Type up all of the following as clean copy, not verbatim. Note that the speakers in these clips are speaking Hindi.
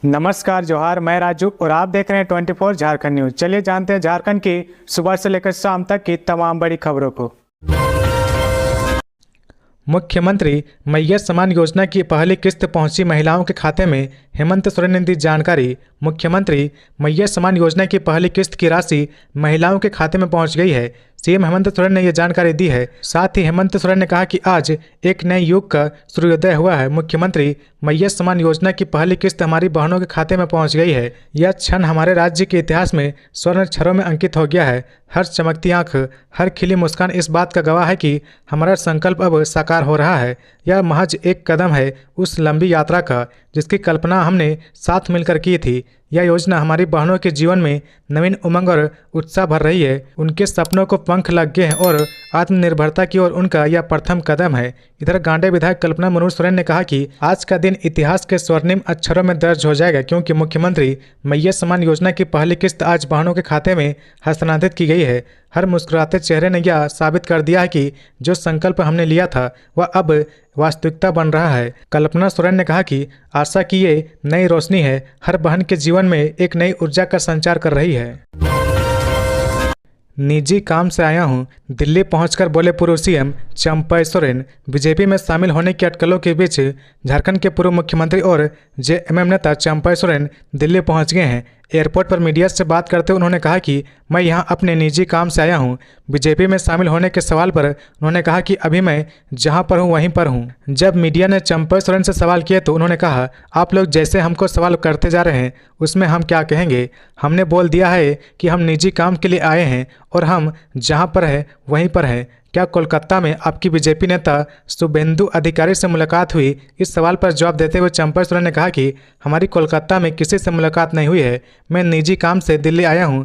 नमस्कार जोहार, मैं राजू और आप देख रहे हैं 24 झारखंड न्यूज। चलिए जानते हैं झारखंड की सुबह से लेकर शाम तक की तमाम बड़ी खबरों को। मुख्यमंत्री मैया सम्मान योजना की पहली किस्त पहुंची महिलाओं के खाते में, हेमंत सोरेन ने दी जानकारी। मुख्यमंत्री मैया सम्मान योजना की पहली किस्त की राशि महिलाओं के खाते में पहुंच गई है। सीएम हेमंत सोरेन ने यह जानकारी दी है। साथ ही हेमंत सोरेन ने कहा कि आज एक नए युग का सूर्योदय हुआ है। मुख्यमंत्री मैया सम्मान योजना की पहली किस्त हमारी बहनों के खाते में पहुंच गई है। यह क्षण हमारे राज्य के इतिहास में स्वर्ण अक्षरों में अंकित हो गया है। हर चमकती आंख, हर खिली मुस्कान इस बात का गवाह है कि हमारा संकल्प अब साकार हो रहा है। यह महज एक कदम है उस लंबी यात्रा का जिसकी कल्पना हमने साथ मिलकर की थी। यह योजना हमारी बहनों के जीवन में नवीन उमंग और उत्साह भर रही है। उनके सपनों को पंख लग गए हैं और आत्मनिर्भरता की ओर उनका यह प्रथम कदम है। इधर गांडे विधायक कल्पना मनोज सोरेन ने कहा कि आज का दिन इतिहास के स्वर्णिम अक्षरों में दर्ज हो जाएगा, क्योंकि मुख्यमंत्री मैया सम्मान योजना की पहली किस्त आज बहनों के खाते में हस्तांतरित की गई है। हर मुस्कुराते चेहरे ने यह साबित कर दिया है कि जो संकल्प हमने लिया था वह अब वास्तविकता बन रहा है। कल्पना सोरेन ने कहा कि आशा की ये नई रोशनी है, हर बहन के जीवन में एक नई ऊर्जा का संचार कर रही है। निजी काम से आया हूं, दिल्ली पहुंचकर बोले पूर्व सीएम चंपई सोरेन। बीजेपी में शामिल होने की अटकलों के बीच झारखंड के पूर्व मुख्यमंत्री और जेएमएम नेता चंपई सोरेन दिल्ली पहुंच गए हैं। एयरपोर्ट पर मीडिया से बात करते हुए उन्होंने कहा कि मैं यहां अपने निजी काम से आया हूं। बीजेपी में शामिल होने के सवाल पर उन्होंने कहा कि अभी मैं जहां पर हूं वहीं पर हूं। जब मीडिया ने चंपई सोरेन से सवाल किए तो उन्होंने कहा, आप लोग जैसे हमको सवाल करते जा रहे हैं उसमें हम क्या कहेंगे। हमने बोल दिया है कि हम निजी काम के लिए आए हैं और हम जहां पर है वहीं पर हैं। क्या कोलकाता में आपकी बीजेपी नेता शुभेंदु अधिकारी से मुलाकात हुई? इस सवाल पर जवाब देते हुए चंपई सोरेन ने कहा कि हमारी कोलकाता में किसी से मुलाकात नहीं हुई है, मैं निजी काम से दिल्ली आया हूं।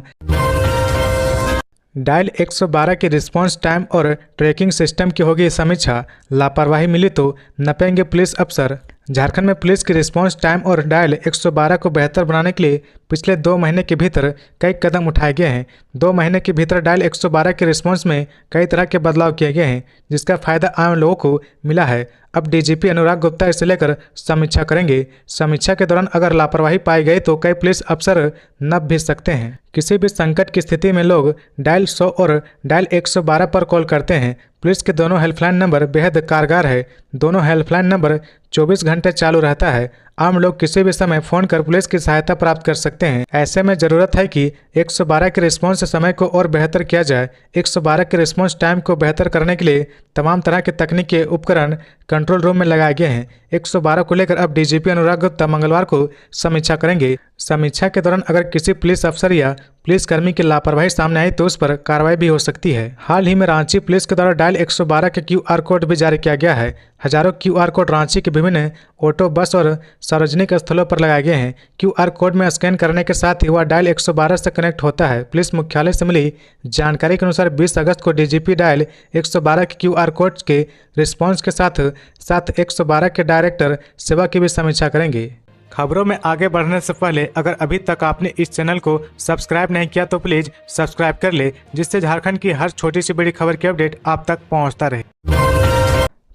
डायल 112 के रिस्पांस टाइम और ट्रैकिंग सिस्टम की होगी समीक्षा, लापरवाही मिली तो नपेंगे पुलिस अफसर। झारखंड में पुलिस की रिस्पांस टाइम और डायल 112 को बेहतर बनाने के लिए पिछले 2 महीने के भीतर कई कदम उठाए गए हैं। 2 महीने के भीतर डायल 112 के रिस्पांस में कई तरह के बदलाव किए गए हैं, जिसका फायदा आम लोगों को मिला है। अब डीजीपी अनुराग गुप्ता इसे लेकर समीक्षा करेंगे। समीक्षा के दौरान अगर लापरवाही पाई गई तो कई पुलिस अफसर नप भी सकते हैं। किसी भी संकट की स्थिति में लोग डायल 100 और डायल 112 पर कॉल करते हैं। पुलिस के दोनों हेल्पलाइन नंबर बेहद कारगर है। दोनों हेल्पलाइन नंबर 24 घंटे चालू रहता है। आम लोग किसी भी समय फ़ोन कर पुलिस की सहायता प्राप्त कर सकते हैं। ऐसे में ज़रूरत है कि 112 के रिस्पांस समय को और बेहतर किया जाए। 112 के रिस्पांस टाइम को बेहतर करने के लिए तमाम तरह के तकनीकी उपकरण कंट्रोल रूम में लगाए गए हैं। 112 को लेकर अब डीजीपी अनुराग गुप्ता मंगलवार को समीक्षा करेंगे। समीक्षा के दौरान अगर किसी पुलिस अफसर या पुलिसकर्मी की लापरवाही सामने आई तो उस पर कार्रवाई भी हो सकती है। हाल ही में रांची पुलिस के द्वारा डायल 112 के QR कोड भी जारी किया गया है। हजारों QR कोड रांची के विभिन्न ऑटो, बस और सार्वजनिक स्थलों पर लगाए गए हैं। QR कोड में स्कैन करने के साथ ही वह डायल 112 से कनेक्ट होता है। पुलिस मुख्यालय से मिली जानकारी के अनुसार 20 अगस्त को डीजीपी डायल 112 के QR कोड के रिस्पांस के साथ 112 के डायरेक्टर सेवा की भी समीक्षा करेंगे। खबरों में आगे बढ़ने से पहले अगर अभी तक आपने इस चैनल को सब्सक्राइब नहीं किया तो प्लीज सब्सक्राइब कर ले, जिससे झारखंड की हर छोटी सी बड़ी खबर की अपडेट आप तक पहुंचता रहे।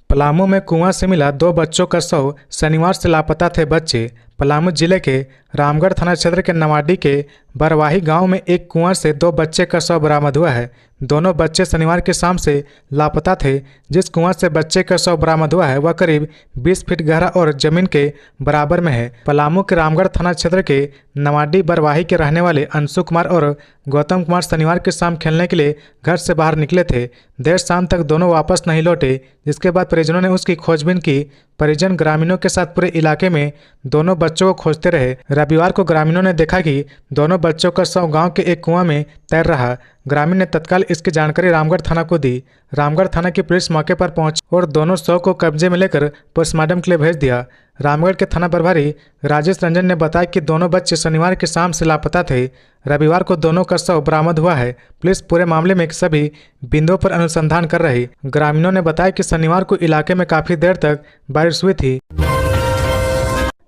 पलामू में कुआं से मिला 2 बच्चों का शव, शनिवार से लापता थे बच्चे। पलामू जिले के रामगढ़ थाना क्षेत्र के नवाडी के बरवाही गांव में एक कुआं से 2 बच्चे का शव बरामद हुआ है। दोनों बच्चे शनिवार की शाम से लापता थे। जिस कुआं से बच्चे का शव बरामद हुआ है वह करीब 20 फीट गहरा और जमीन के बराबर में है। पलामू के रामगढ़ थाना क्षेत्र के नवाडी बरवाही के रहने वाले अंशु कुमार और गौतम कुमार शनिवार की शाम खेलने के लिए घर से बाहर निकले थे। देर शाम तक दोनों वापस नहीं लौटे, जिसके बाद परिजनों ने उसकी खोजबीन की। परिजन ग्रामीणों के साथ पूरे इलाके में दोनों बच्चों को खोजते रहे। रविवार को ग्रामीणों ने देखा कि दोनों बच्चों का शव गांव के एक कुआं में तैर रहा। ग्रामीण ने तत्काल इसकी जानकारी रामगढ़ थाना को दी। रामगढ़ थाना की पुलिस मौके पर पहुंची और दोनों शव को कब्जे में लेकर पोस्टमार्टम के लिए भेज दिया। रामगढ़ के थाना प्रभारी राजेश रंजन ने बताया कि दोनों बच्चे शनिवार की शाम से लापता थे। रविवार को दोनों का शव बरामद हुआ है। पुलिस पूरे मामले में सभी बिंदुओं पर अनुसंधान कर रही। ग्रामीणों ने बताया कि शनिवार को इलाके में काफी देर तक बारिश हुई थी।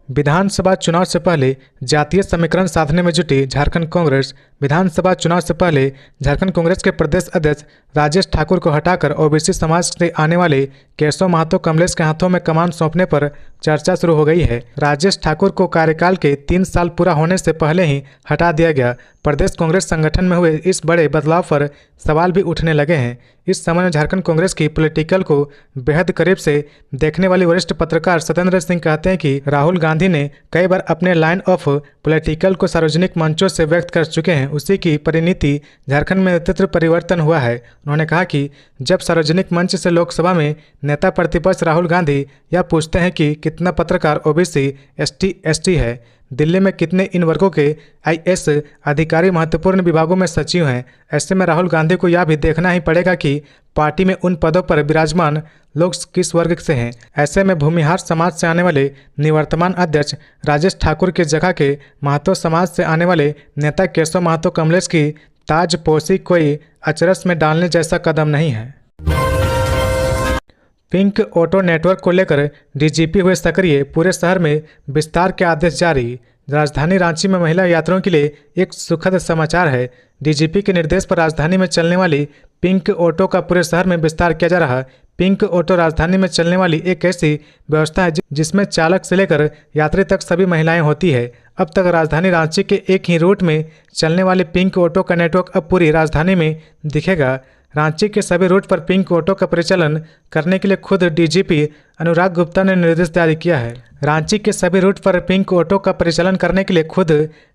विधानसभा चुनाव से पहले जातीय समीकरण साधने में जुटी झारखंड कांग्रेस। विधानसभा चुनाव से पहले झारखंड कांग्रेस के प्रदेश अध्यक्ष राजेश ठाकुर को हटाकर ओबीसी समाज से आने वाले केशव महतो कमलेश के हाथों में कमान सौंपने पर चर्चा शुरू हो गई है। राजेश ठाकुर को कार्यकाल के 3 साल पूरा होने से पहले ही हटा दिया गया। प्रदेश कांग्रेस संगठन में हुए इस बड़े बदलाव पर सवाल भी उठने लगे हैं। इस समय में झारखंड कांग्रेस की पॉलिटिकल को बेहद करीब से देखने वाली वरिष्ठ पत्रकार सत्येंद्र सिंह कहते हैं कि राहुल गांधी ने कई बार अपने लाइन ऑफ पॉलिटिकल को सार्वजनिक मंचों से व्यक्त कर चुके हैं। उसी की परिणति झारखंड में नेतृत्व परिवर्तन हुआ है। उन्होंने कहा कि जब सार्वजनिक मंच से लोकसभा में नेता प्रतिपक्ष राहुल गांधी यह पूछते हैं कि कितना पत्रकार ओबीसी एसटी है, दिल्ली में कितने इन वर्गों के आईएएस अधिकारी महत्वपूर्ण विभागों में सचिव हैं, ऐसे में राहुल गांधी को यह भी देखना ही पड़ेगा कि पार्टी में उन पदों पर विराजमान लोग किस वर्ग से हैं। ऐसे में भूमिहार समाज से आने वाले निवर्तमान अध्यक्ष राजेश ठाकुर की जगह के महतो समाज से आने वाले नेता केशव महतो कमलेश की ताजपोशी कोई अचरज में डालने जैसा कदम नहीं है। पिंक ऑटो नेटवर्क को लेकर डीजीपी हुए सक्रिय, पूरे शहर में विस्तार के आदेश जारी। राजधानी रांची में महिला यात्रियों के लिए एक सुखद समाचार है। डीजीपी के निर्देश पर राजधानी में चलने वाली पिंक ऑटो का पूरे शहर में विस्तार किया जा रहा है। पिंक ऑटो राजधानी में चलने वाली एक ऐसी व्यवस्था है जिसमें चालक से लेकर यात्री तक सभी महिलाएं होती है। अब तक राजधानी रांची के एक ही रूट में चलने वाली पिंक ऑटो का नेटवर्क अब पूरी राजधानी में दिखेगा। रांची के सभी रूट पर पिंक ऑटो का परिचालन करने के लिए खुद डीजीपी अनुराग गुप्ता ने निर्देश जारी किया है। रांची के सभी रूट पर पिंक ऑटो का परिचालन करने के लिए खुद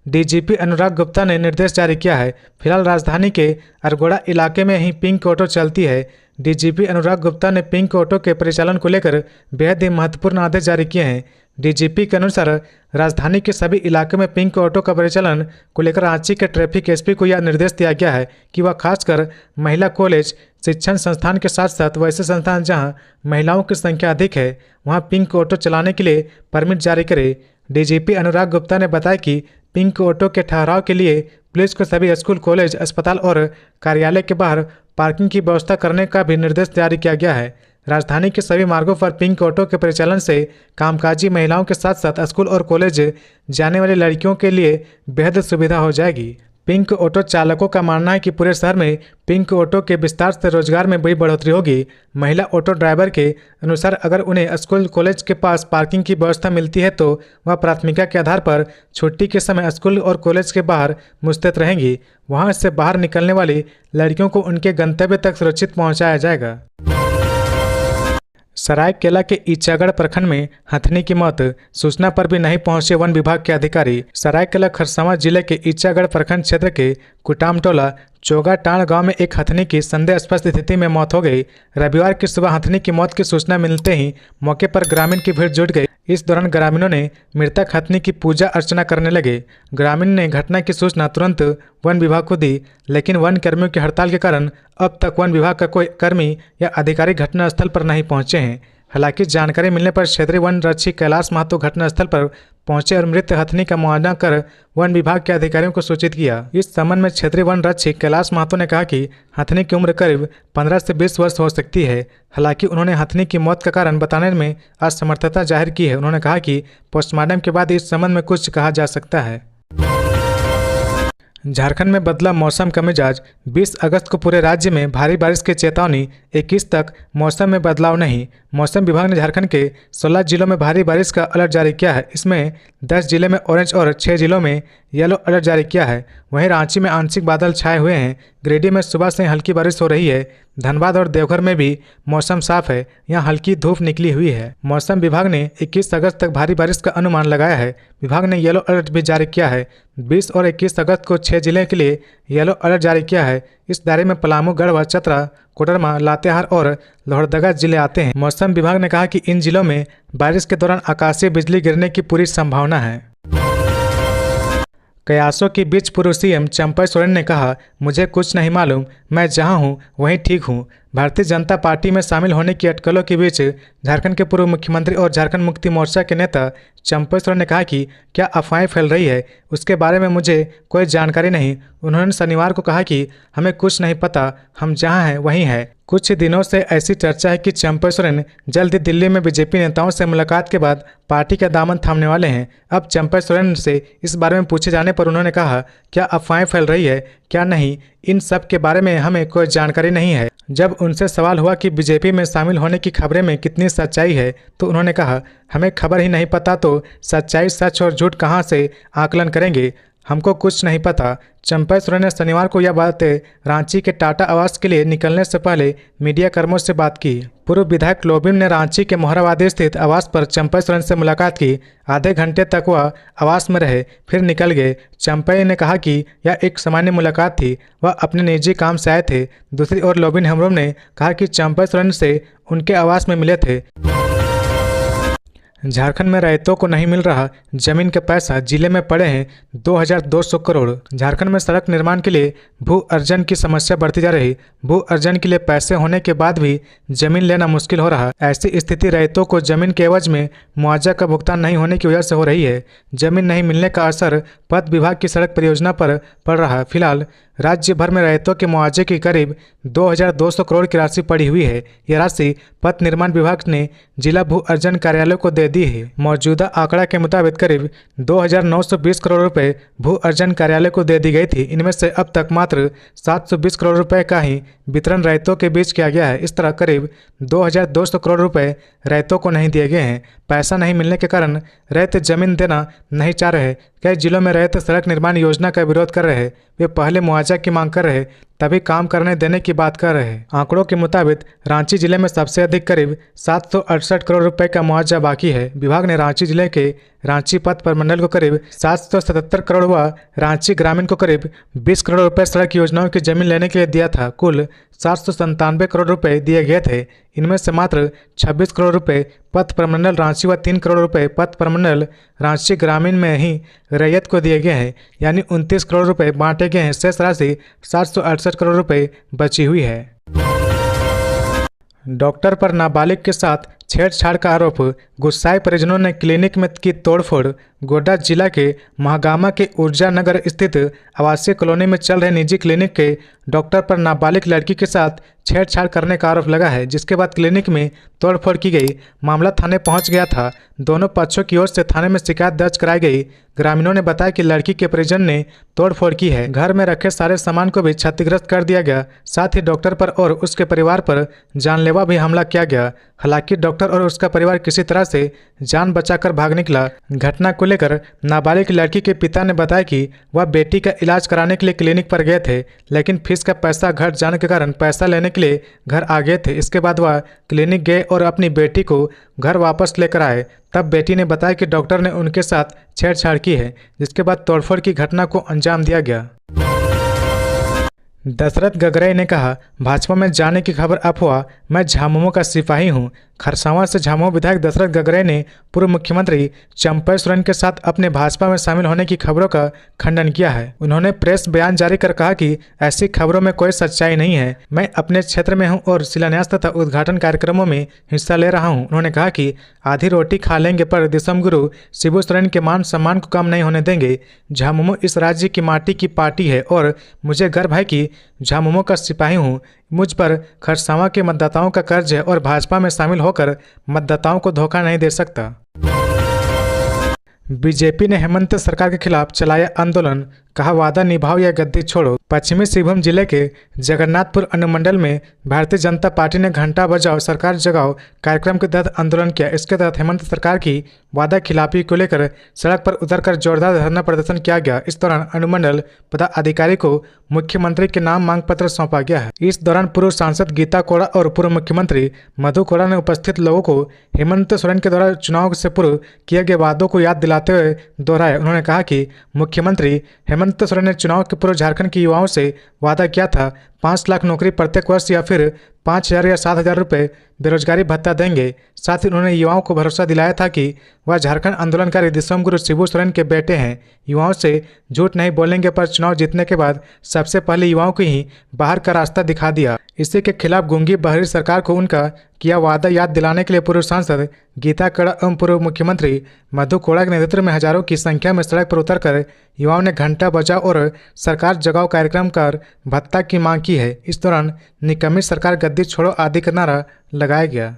डीजीपी अनुराग गुप्ता ने निर्देश जारी किया है। फिलहाल राजधानी के अरगोड़ा इलाके में ही पिंक ऑटो चलती है। डीजीपी अनुराग गुप्ता ने पिंक ऑटो के परिचालन को लेकर बेहद ही महत्वपूर्ण आदेश जारी किए हैं। डीजीपी के अनुसार राजधानी के सभी इलाकों में पिंक ऑटो का परिचालन को लेकर रांची के ट्रैफिक एसपी को यह निर्देश दिया गया है कि वह खासकर महिला कॉलेज, शिक्षण संस्थान के साथ साथ वैसे संस्थान जहां महिलाओं की संख्या अधिक है वहां पिंक ऑटो चलाने के लिए परमिट जारी करे। डीजीपी अनुराग गुप्ता ने बताया कि पिंक ऑटो के ठहराव के लिए पुलिस को सभी स्कूल, कॉलेज, अस्पताल और कार्यालय के बाहर पार्किंग की व्यवस्था करने का भी निर्देश जारी किया गया है। राजधानी के सभी मार्गों पर पिंक ऑटो के परिचालन से कामकाजी महिलाओं के साथ साथ स्कूल और कॉलेज जाने वाली लड़कियों के लिए बेहद सुविधा हो जाएगी। पिंक ऑटो चालकों का मानना है कि पूरे शहर में पिंक ऑटो के विस्तार से रोजगार में बड़ी बढ़ोतरी होगी। महिला ऑटो ड्राइवर के अनुसार अगर उन्हें स्कूल, कॉलेज के पास पार्किंग की व्यवस्था मिलती है तो वह प्राथमिकता के आधार पर छुट्टी के समय स्कूल और कॉलेज के बाहर मुस्तैद रहेंगी। वहां से बाहर निकलने वाली लड़कियों को उनके गंतव्य तक सुरक्षित पहुंचाया जाएगा। सरायकेला के ईचागढ़ प्रखंड में हथनी की मौत, सूचना पर भी नहीं पहुंचे वन विभाग के अधिकारी। सरायकेला खरसावां जिले के ईचागढ़ प्रखंड क्षेत्र के कुटामटोला चोगाटाण गांव में एक हथनी की संदेहास्पद स्थिति में मौत हो गई। रविवार की सुबह हथनी की मौत की सूचना मिलते ही मौके पर ग्रामीण की भीड़ जुट गई। इस दौरान ग्रामीणों ने मृतक हथनी की पूजा अर्चना करने लगे। ग्रामीण ने घटना की सूचना तुरंत वन विभाग को दी, लेकिन वन कर्मियों की हड़ताल के कारण अब तक वन विभाग का कोई कर्मी या अधिकारी घटनास्थल पर नहीं पहुंचे हैं। हालांकि जानकारी मिलने पर क्षेत्रीय वन रक्षी कैलाश महतो घटनास्थल पर पहुंचे और मृत हथनी का मुआयना कर वन विभाग के अधिकारियों को सूचित किया। इस संबंध में क्षेत्रीय वन रक्षी कैलाश महतो ने कहा कि हथनी की उम्र करीब 15 से 20 वर्ष हो सकती है। हालांकि उन्होंने हथनी की मौत का कारण बताने में असमर्थता जाहिर की है। उन्होंने कहा कि पोस्टमार्टम के बाद इस संबंध में कुछ कहा जा सकता है। झारखंड में बदला मौसम का मिजाज, 20 अगस्त को पूरे राज्य में भारी बारिश की चेतावनी, 21 तक मौसम में बदलाव नहीं। मौसम विभाग ने झारखंड के 16 जिलों में भारी बारिश का अलर्ट जारी किया है। इसमें 10 जिले में ऑरेंज और 6 जिलों में येलो अलर्ट जारी किया है। वहीं रांची में आंशिक बादल छाए हुए हैं। गिरिडीह में सुबह से हल्की बारिश हो रही है। धनबाद और देवघर में भी मौसम साफ है, यहाँ हल्की धूप निकली हुई है। मौसम विभाग ने 21 अगस्त तक भारी बारिश का अनुमान लगाया है। विभाग ने येलो अलर्ट भी जारी किया है। 20 और 21 अगस्त को 6 जिले के लिए येलो अलर्ट जारी किया है। इस दायरे में पलामू, गढ़वा, चतरा, कोडरमा, लातेहार और लोहरदगा जिले आते हैं। मौसम विभाग ने कहा कि इन जिलों में बारिश के दौरान आकाशीय बिजली गिरने की पूरी संभावना है। कयासों के बीच पूर्व सीएम चंपई सोरेन ने कहा, मुझे कुछ नहीं मालूम, मैं जहां हूं वहीं ठीक हूं। भारतीय जनता पार्टी में शामिल होने की अटकलों के बीच झारखंड के पूर्व मुख्यमंत्री और झारखंड मुक्ति मोर्चा के नेता चंपई सोरेन ने कहा कि क्या अफवाहें फैल रही है उसके बारे में मुझे कोई जानकारी नहीं। उन्होंने शनिवार को कहा कि हमें कुछ नहीं पता, हम जहां हैं वहीं हैं। कुछ दिनों से ऐसी चर्चा है कि चंपई सोरेन जल्द ही दिल्ली में बीजेपी नेताओं से मुलाकात के बाद पार्टी का दामन थामने वाले हैं। अब चंपई सोरेन से इस बारे में पूछे जाने पर उन्होंने कहा, क्या अफवाहें फैल रही है, क्या नहीं, इन सब के बारे में हमें कोई जानकारी नहीं है। जब उनसे सवाल हुआ कि बीजेपी में शामिल होने की खबरें में कितनी सच्चाई है तो उन्होंने कहा, हमें खबर ही नहीं पता तो सच्चाई, सच और झूठ कहां से आकलन करेंगे, हमको कुछ नहीं पता। चंपई सोरेन ने शनिवार को यह बातें रांची के टाटा आवास के लिए निकलने से पहले मीडिया कर्मियों से बात की। पूर्व विधायक लोबिन ने रांची के मोहराबादी स्थित आवास पर चंपई सोरेन से मुलाकात की। आधे घंटे तक वह आवास में रहे, फिर निकल गए। चंपई ने कहा कि यह एक सामान्य मुलाकात थी, वह अपने निजी काम से आए थे। दूसरी ओर लोबिन हेम्ब्रोम ने कहा कि चंपई सोरेन से उनके आवास में मिले थे। झारखंड में रैयतों को नहीं मिल रहा जमीन के पैसा, जिले में पड़े हैं 2200 करोड़। झारखंड में सड़क निर्माण के लिए भू अर्जन की समस्या बढ़ती जा रही। भू अर्जन के लिए पैसे होने के बाद भी जमीन लेना मुश्किल हो रहा। ऐसी स्थिति रैयतों को जमीन के एवज में मुआवजा का भुगतान नहीं होने की वजह से हो रही है। जमीन नहीं मिलने का असर पथ विभाग की सड़क परियोजना पर पड़ रहा। फिलहाल राज्य भर में रैयतों के मुआवजे की करीब 2200 करोड़ की राशि पड़ी हुई है। यह राशि पथ निर्माण विभाग ने जिला भू अर्जन कार्यालय को दे दी है। मौजूदा आंकड़ा के मुताबिक करीब 2920 करोड़ रुपए भू अर्जन कार्यालय को दे दी गई थी। इनमें से अब तक मात्र 720 करोड़ रुपए का ही वितरण रैयतों के बीच किया गया है। इस तरह करीब 2200 करोड़ रुपए रैयतों को नहीं दिए गए हैं। पैसा नहीं मिलने के कारण रैयत जमीन देना नहीं चाह रहे। कई जिलों में रैयत सड़क निर्माण योजना का विरोध कर रहे हैं। वे पहले मुआवजा की मांग कर रहे, तभी काम करने देने की बात कर रहे हैं। आंकड़ों के मुताबिक रांची जिले में सबसे अधिक करीब 768 करोड़ रुपए का मुआवजा बाकी है। विभाग ने रांची जिले के रांची पथ प्रमंडल को करीब 777 करोड़ व रांची ग्रामीण को करीब 20 करोड़ रुपए सड़क योजनाओं की जमीन लेने के लिए दिया था। कुल 797 करोड़ रुपए दिए गए थे। इनमें से मात्र 26 करोड़ रुपए पथ प्रमंडल रांची व 3 करोड़ रुपए पथ प्रमंडल रांची ग्रामीण में ही रैयत को दिए गए हैं, यानी 29 करोड़ रुपए बांटे गए हैं। शेष राशि 768 करोड़ रुपए बची हुई है। डॉक्टर पर नाबालिग के साथ छेड़छाड़ का आरोप, गुस्साए परिजनों ने क्लिनिक में की तोड़फोड़। गोड्डा जिला के महागामा के ऊर्जा नगर स्थित आवासीय कॉलोनी में चल रहे निजी क्लिनिक के डॉक्टर पर नाबालिग लड़की के साथ छेड़छाड़ करने का आरोप लगा है, जिसके बाद क्लिनिक में तोड़फोड़ की गई। मामला थाने पहुंच गया था। दोनों पक्षों की ओर से थाने में शिकायत दर्ज कराई गई। ग्रामीणों ने बताया कि लड़की के परिजन ने तोड़फोड़ की है। घर में रखे सारे सामान को भी क्षतिग्रस्त कर दिया गया। साथ ही डॉक्टर पर और उसके परिवार पर जानलेवा भी हमला किया गया। हालांकि डॉक्टर और उसका परिवार किसी तरह से जान बचाकर भाग निकला। घटना को लेकर नाबालिग लड़की के पिता ने बताया कि वह बेटी का इलाज कराने के लिए क्लिनिक पर गए थे, लेकिन फीस का पैसा घट जाने के कारण पैसा लेने के लिए घर आ गए थे। इसके बाद वह क्लिनिक गए और अपनी बेटी को घर वापस लेकर आए। तब बेटी ने बताया कि डॉक्टर ने उनके साथ छेड़छाड़ की है, जिसके बाद तोड़फोड़ की घटना को अंजाम दिया गया। दशरथ गगरई ने कहा, भाजपा में जाने की खबर अफवाह, मैं झामुमो का सिपाही हूं। खरसावां से झामुमो विधायक दशरथ गगरई ने पूर्व मुख्यमंत्री चंपई सोरेन के साथ अपने भाजपा में शामिल होने की खबरों का खंडन किया है। उन्होंने प्रेस बयान जारी कर कहा कि ऐसी खबरों में कोई सच्चाई नहीं है। मैं अपने क्षेत्र में हूं और शिलान्यास तथा उद्घाटन कार्यक्रमों में हिस्सा ले रहा हूं। उन्होंने कहा कि आधी रोटी खा लेंगे पर दिसम गुरु शिबू सोरेन के मान सम्मान को कम नहीं होने देंगे। झामुमो इस राज्य की माटी की पार्टी है और मुझे गर्व है कि झामुमो का सिपाही हूं। मुझ पर खरसावां के मतदाताओं का कर्ज है और भाजपा में शामिल होकर मतदाताओं को धोखा नहीं दे सकता। बीजेपी ने हेमंत सरकार के खिलाफ चलाया आंदोलन, कहा वादा निभाओ या गद्दी छोड़ो। पश्चिमी सिंहभूम जिले के जगन्नाथपुर अनुमंडल में भारतीय जनता पार्टी ने घंटा बजाओ सरकार जगाओ कार्यक्रम के तहत आंदोलन किया। इसके तहत हेमंत सरकार की वादा खिलाफी को लेकर सड़क पर उतरकर जोरदार धरना प्रदर्शन किया गया। इस दौरान अनुमंडल पदाधिकारी को मुख्यमंत्री के नाम मांग पत्र सौंपा गया है। इस दौरान पूर्व सांसद गीता कोड़ा और पूर्व मुख्यमंत्री मधु कोड़ा ने उपस्थित लोगों को हेमंत सोरेन के द्वारा चुनाव से पूर्व किए गए वादों को याद दिलाते हुए दोहराया। उन्होंने कहा कि मुख्यमंत्री हेमंत सोरेन ने चुनाव के पूर्व झारखंड के युवाओं से वादा किया था 5 लाख नौकरी प्रत्येक वर्ष या फिर 5,000 या 7,000 रुपये बेरोजगारी भत्ता देंगे। साथ ही उन्होंने युवाओं को भरोसा दिलाया था कि वह झारखंड आंदोलनकारी दिसोम गुरु शिबू सोरेन के बेटे हैं। युवाओं से झूठ नहीं बोलेंगे पर चुनाव जीतने के बाद सबसे पहले युवाओं को ही बाहर का रास्ता दिखा दिया। इसी के खिलाफ गूंगी बहरी सरकार को उनका किया वादा याद दिलाने के लिए पूर्व सांसद गीता कड़ा एवं पूर्व मुख्यमंत्री मधु कोड़ा के नेतृत्व में हजारों की संख्या में सड़क पर उतरकर युवाओं ने घंटा बजाओ और सरकार जगाओ कार्यक्रम कर भत्ता की मांग की है। इस दौरान निकम्मी सरकार गद्दी छोड़ो आदि का नारा लगाया गया।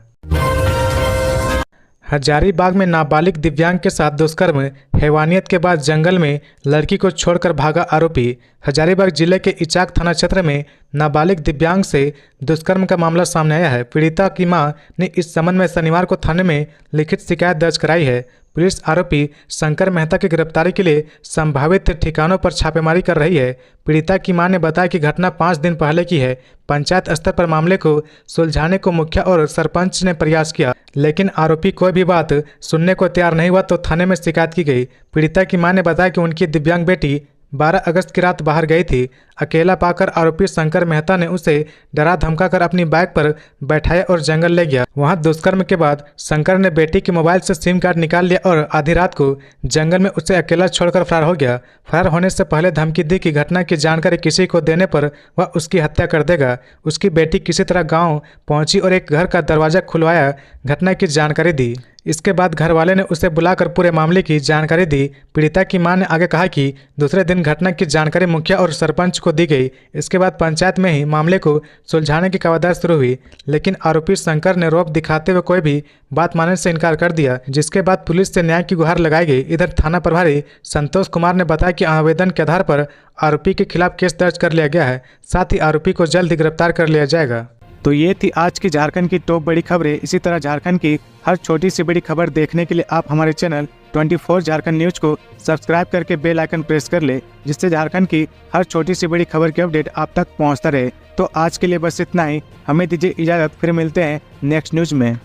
हजारीबाग में नाबालिग दिव्यांग के साथ दुष्कर्म, हैवानियत के बाद जंगल में लड़की को छोड़कर भागा आरोपी। हजारीबाग जिले के इचाक थाना क्षेत्र में नाबालिग दिव्यांग से दुष्कर्म का मामला सामने आया है। पीड़िता की मां ने इस संबंध में शनिवार को थाने में लिखित शिकायत दर्ज कराई है। पुलिस आरोपी शंकर मेहता की गिरफ्तारी के लिए संभावित ठिकानों पर छापेमारी कर रही है। पीड़िता की मां ने बताया कि घटना 5 दिन पहले की है। पंचायत स्तर पर मामले को सुलझाने को मुखिया और सरपंच ने प्रयास किया, लेकिन आरोपी कोई भी बात सुनने को तैयार नहीं हुआ तो थाने में शिकायत की गई। पीड़िता की मां ने बताया कि उनकी दिव्यांग बेटी 12 अगस्त की रात बाहर गई थी। अकेला पाकर आरोपी शंकर मेहता ने उसे डरा धमकाकर अपनी बाइक पर बैठाया और जंगल ले गया। वहां दुष्कर्म के बाद शंकर ने बेटी के मोबाइल से सिम कार्ड निकाल लिया और आधी रात को जंगल में उसे अकेला छोड़कर फरार हो गया। फरार होने से पहले धमकी दी कि घटना की जानकारी किसी को देने पर वह उसकी हत्या कर देगा। उसकी बेटी किसी तरह गाँव पहुंची और एक घर का दरवाजा खुलवाया, घटना की जानकारी दी। इसके बाद घर वाले ने उसे बुलाकर पूरे मामले की जानकारी दी। पीड़िता की मां ने आगे कहा कि दूसरे दिन घटना की जानकारी मुखिया और सरपंच को दी गई। इसके बाद पंचायत में ही मामले को सुलझाने की कवायद शुरू हुई, लेकिन आरोपी शंकर ने रौब दिखाते हुए कोई भी बात मानने से इनकार कर दिया, जिसके बाद पुलिस से न्याय की गुहार लगाई गई। इधर थाना प्रभारी संतोष कुमार ने बताया कि आवेदन के आधार पर आरोपी के खिलाफ केस दर्ज कर लिया गया है। साथ ही आरोपी को जल्द ही गिरफ्तार कर लिया जाएगा। तो ये थी आज की झारखंड की टॉप बड़ी खबरें। इसी तरह झारखंड की हर छोटी सी बड़ी खबर देखने के लिए आप हमारे चैनल 24 झारखंड न्यूज को सब्सक्राइब करके बेल आइकन प्रेस कर ले, जिससे झारखंड की हर छोटी सी बड़ी खबर की अपडेट आप तक पहुंचता रहे। तो आज के लिए बस इतना ही, हमें दीजिए इजाजत, फिर मिलते हैं नेक्स्ट न्यूज में।